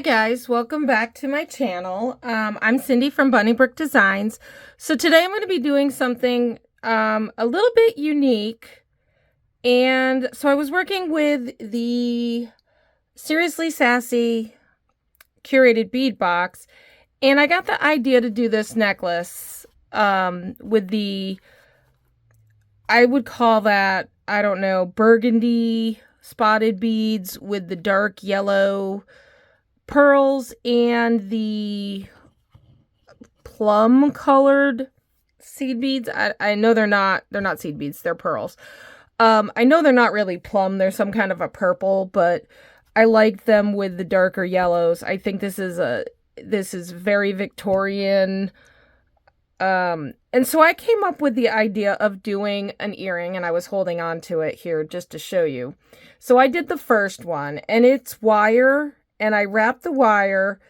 guys, welcome back to my channel. I'm Cindy from Bunnybrick Designs. So today I'm going to be doing something a little bit unique. And so I was working with the Seriously Sassy curated bead box, and I got the idea to do this necklace with the, I would call that, I don't know, burgundy spotted beads with the dark yellow pearls and the plum colored seed beads. I know they're not seed beads, they're pearls. I know they're not really plum, they're some kind of a purple, but I like them with the darker yellows. I think this is very Victorian. And so I came up with the idea of doing an earring, and I was holding on to it here just to show you. So I did the first one, and it's wire, and I wrapped the wire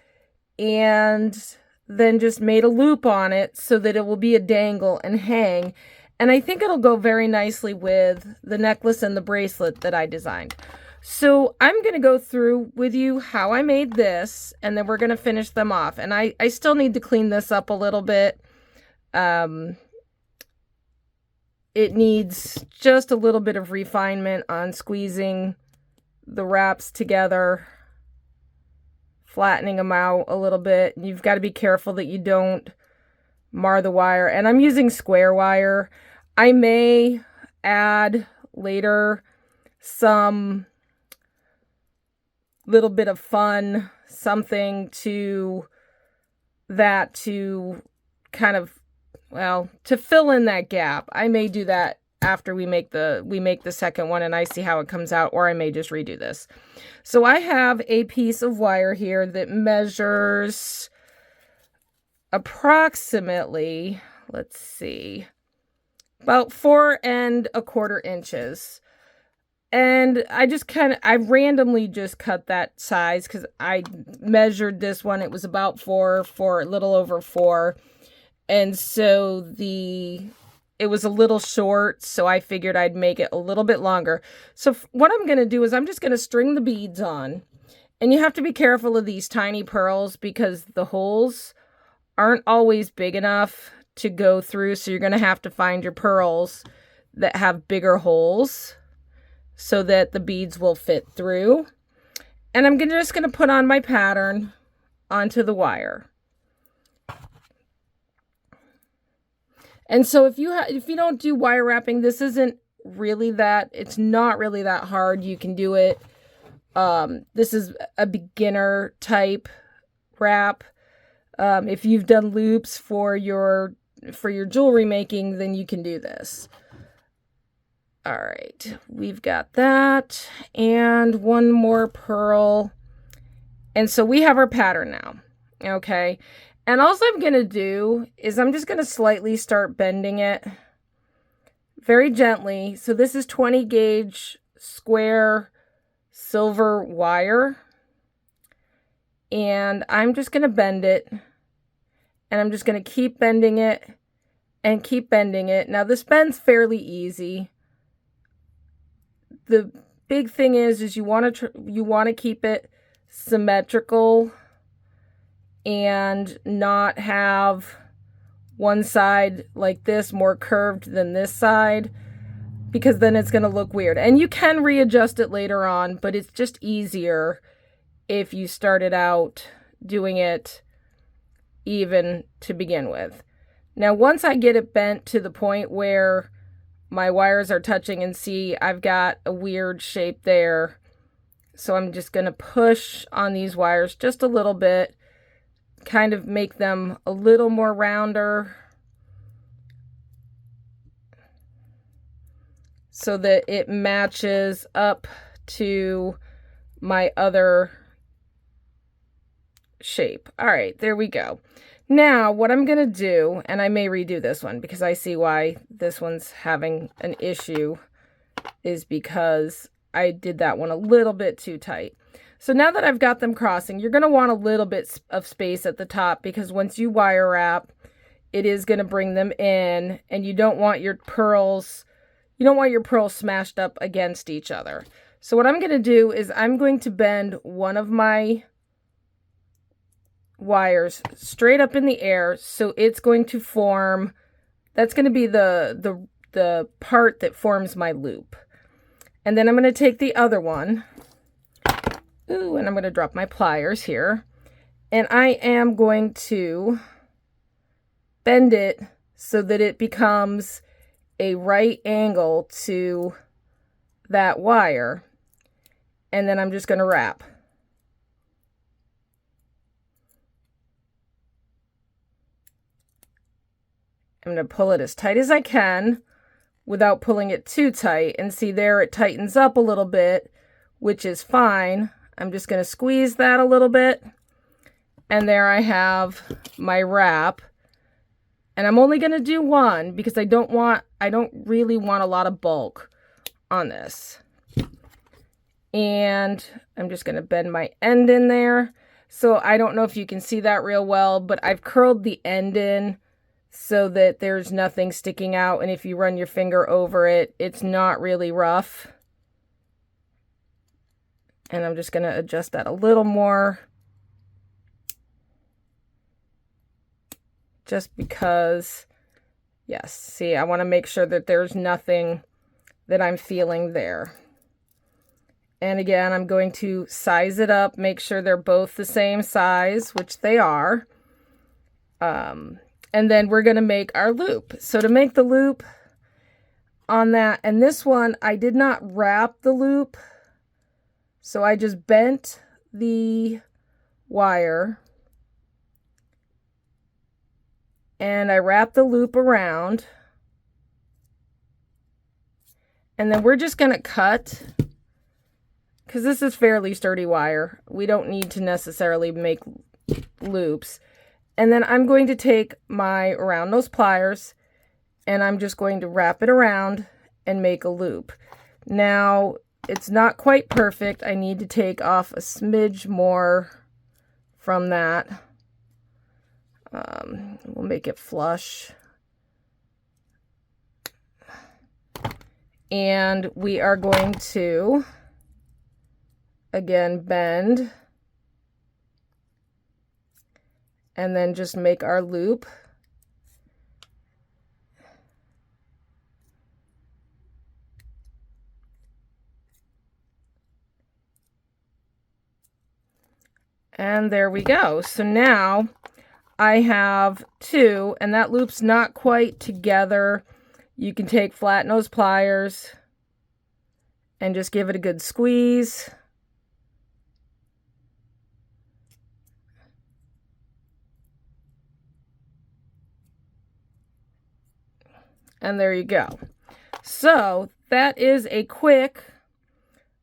and then just made a loop on it so that it will be a dangle and hang. And I think it'll go very nicely with the necklace and the bracelet that I designed. So I'm going to go through with you how I made this, and then we're going to finish them off. And I still need to clean this up a little bit. It needs just a little bit of refinement on squeezing the wraps together, flattening them out a little bit. You've got to be careful that you don't mar the wire. And I'm using square wire. I may add later some little bit of fun, something to that to kind of, well, to fill in that gap. I may do that after we make the second one and I see how it comes out, or I may just redo this. So I have a piece of wire here that measures approximately, let's see, about 4 1/4 inches. And I randomly just cut that size because I measured this one. It was about 4, a little over 4. And so it was a little short, so I figured I'd make it a little bit longer. So what I'm going to do is I'm just going to string the beads on. And you have to be careful of these tiny pearls because the holes aren't always big enough to go through. So you're going to have to find your pearls that have bigger holes so that the beads will fit through. And I'm just going to put on my pattern onto the wire. And so if you don't do wire wrapping, this isn't really that, it's not really that hard. You can do it. This is a beginner type wrap. If you've done loops for your jewelry making, then you can do this. All right, we've got that and one more pearl. And so we have our pattern now. Okay. And all I'm going to do is I'm just going to slightly start bending it very gently. So this is 20 gauge square silver wire. And I'm just going to bend it. And I'm just going to keep bending it and keep bending it. Now this bends fairly easy. The big thing is you want to keep it symmetrical and not have one side like this more curved than this side, because then it's going to look weird. And you can readjust it later on, but it's just easier if you started out doing it even to begin with. Now, once I get it bent to the point where my wires are touching, and see, I've got a weird shape there. So I'm just going to push on these wires just a little bit, kind of make them a little more rounder so that it matches up to my other shape. All right, there we go. Now what I'm going to do, and I may redo this one because I see why this one's having an issue, is because I did that one a little bit too tight. So now that I've got them crossing, you're going to want a little bit of space at the top, because once you wire wrap, it is going to bring them in, and you don't want your pearls smashed up against each other. So what I'm going to do is I'm going to bend one of my wires straight up in the air, so it's going to form, that's going to be the part that forms my loop. And then I'm going to take the other one, ooh, and I'm going to drop my pliers here, and I am going to bend it so that it becomes a right angle to that wire, and then I'm just going to wrap. I'm going to pull it as tight as I can without pulling it too tight, and see there it tightens up a little bit, which is fine. I'm just going to squeeze that a little bit, and there I have my wrap. And I'm only going to do one because I don't really want a lot of bulk on this. And I'm just going to bend my end in there. So I don't know if you can see that real well, but I've curled the end in so that there's nothing sticking out. And if you run your finger over it, it's not really rough. And I'm just going to adjust that a little more, just because, yes, see, I want to make sure that there's nothing that I'm feeling there. And again, I'm going to size it up, make sure they're both the same size, which they are. And then we're going to make our loop. So to make the loop on that, and this one, I did not wrap the loop. So I just bent the wire and I wrap the loop around, and then we're just going to cut, because this is fairly sturdy wire. We don't need to necessarily make loops. And then I'm going to take my round nose pliers and I'm just going to wrap it around and make a loop. Now, it's not quite perfect. I need to take off a smidge more from that. We'll make it flush. And we are going to, again, bend. And then just make our loop. And there we go. So now I have two, and that loop's not quite together. You can take flat nose pliers and just give it a good squeeze. And there you go. So that is a quick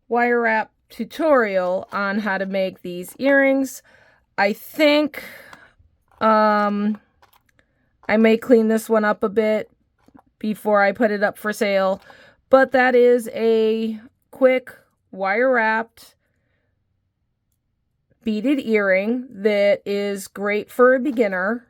wire wrap tutorial on how to make these earrings. I think I may clean this one up a bit before I put it up for sale, but that is a quick wire wrapped beaded earring that is great for a beginner,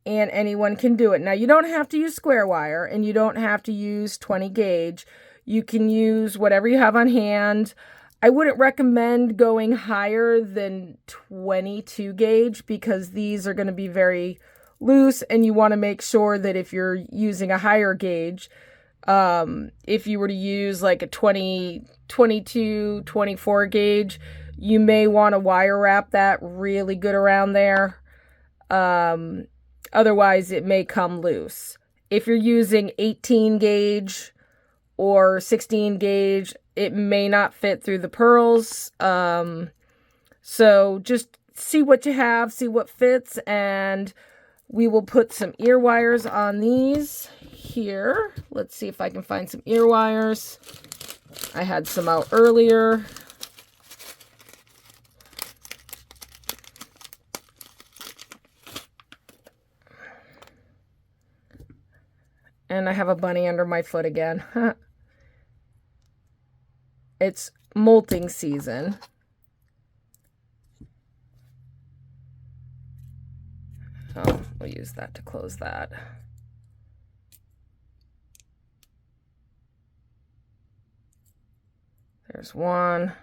and anyone can do it. Now, you don't have to use square wire, and you don't have to use 20 gauge. You can use whatever you have on hand. I wouldn't recommend going higher than 22 gauge because these are going to be very loose, and you want to make sure that if you're using a higher gauge, if you were to use like a 22, 24 gauge, you may want to wire wrap that really good around there. Otherwise, it may come loose. If you're using 18 gauge or 16 gauge, it may not fit through the pearls. So just see what you have, see what fits, and we will put some ear wires on these here. Let's see if I can find some ear wires. I had some out earlier. And I have a bunny under my foot again. It's molting season. Oh, we'll use that to close that. There's one.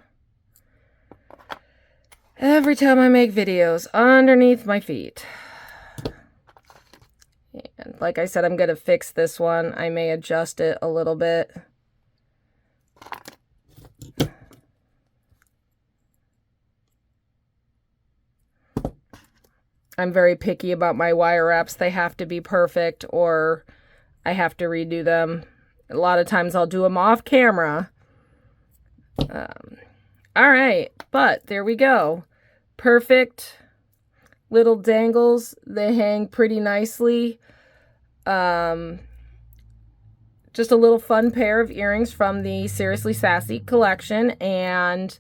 every time I make videos underneath my feet. And like I said, I'm going to fix this one. I may adjust it a little bit. I'm very picky about my wire wraps. They have to be perfect or I have to redo them. A lot of times I'll do them off camera. All right, but there we go. Perfect little dangles. They hang pretty nicely. Just a little fun pair of earrings from the Seriously Sassy collection, and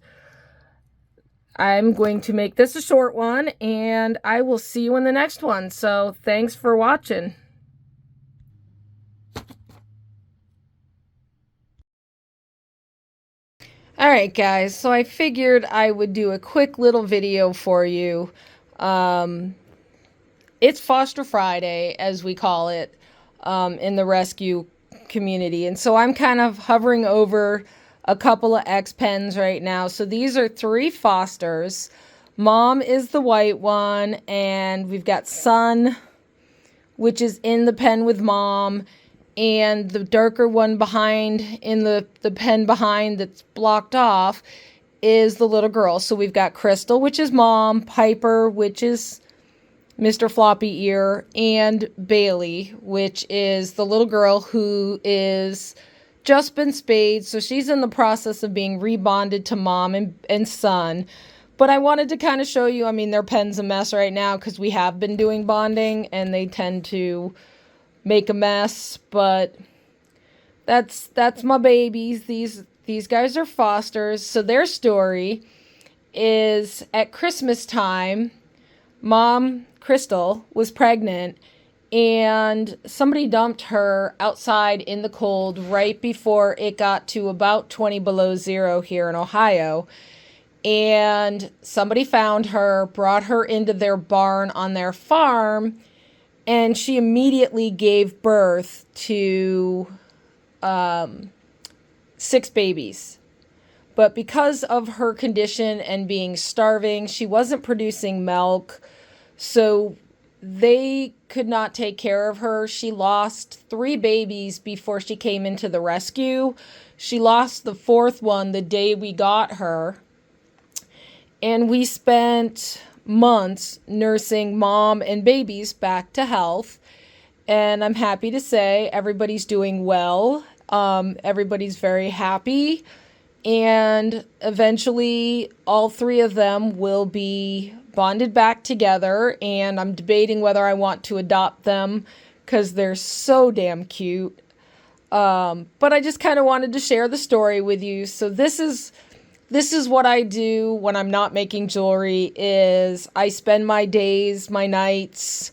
I'm going to make this a short one, and I will see you in the next one. So thanks for watching. Alright guys, so I figured I would do a quick little video for you. It's Foster Friday, as we call it, in the rescue community. And so I'm kind of hovering over a couple of X-Pens right now. So these are 3 Fosters. Mom is the white one, and we've got Son, which is in the pen with Mom, and the darker one behind, in the pen behind that's blocked off, is the little girl. So we've got Crystal, which is Mom, Piper, which is Mr. Floppy Ear, and Bailey, which is the little girl who is just been spayed. So she's in the process of being rebonded to Mom and Son. But I wanted to kind of show you, I mean, their pen's a mess right now because we have been doing bonding and they tend to make a mess. But that's my babies. These guys are Fosters. So their story is at Christmas time, Mom, Crystal, was pregnant and somebody dumped her outside in the cold right before it got to about 20 below zero here in Ohio. And somebody found her, brought her into their barn on their farm, and she immediately gave birth to 6 babies. But because of her condition and being starving, she wasn't producing milk, so they could not take care of her. She lost 3 babies before she came into the rescue. She lost the 4th one the day we got her. And we spent months nursing Mom and babies back to health. And I'm happy to say everybody's doing well. Everybody's very happy. And eventually all 3 of them will be bonded back together. And I'm debating whether I want to adopt them because they're so damn cute. But I just kind of wanted to share the story with you. So this is what I do when I'm not making jewelry. Is I spend my days, my nights,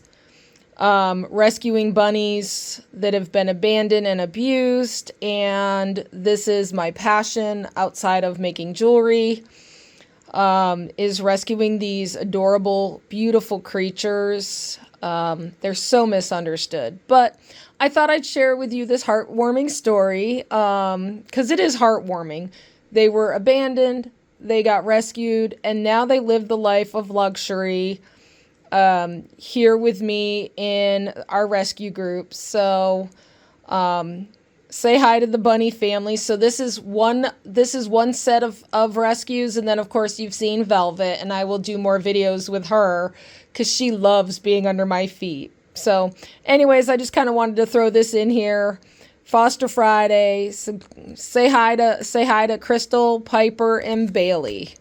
rescuing bunnies that have been abandoned and abused, and this is my passion outside of making jewelry, is rescuing these adorable, beautiful creatures. They're so misunderstood, but I thought I'd share with you this heartwarming story, because it is heartwarming. They were abandoned, they got rescued, and now they live the life of luxury here with me in our rescue group. So say hi to the bunny family. So this is one set of rescues, and then of course you've seen Velvet, and I will do more videos with her because she loves being under my feet. So anyways, I just kind of wanted to throw this in here. Foster Friday. So say hi to Crystal, Piper, and Bailey.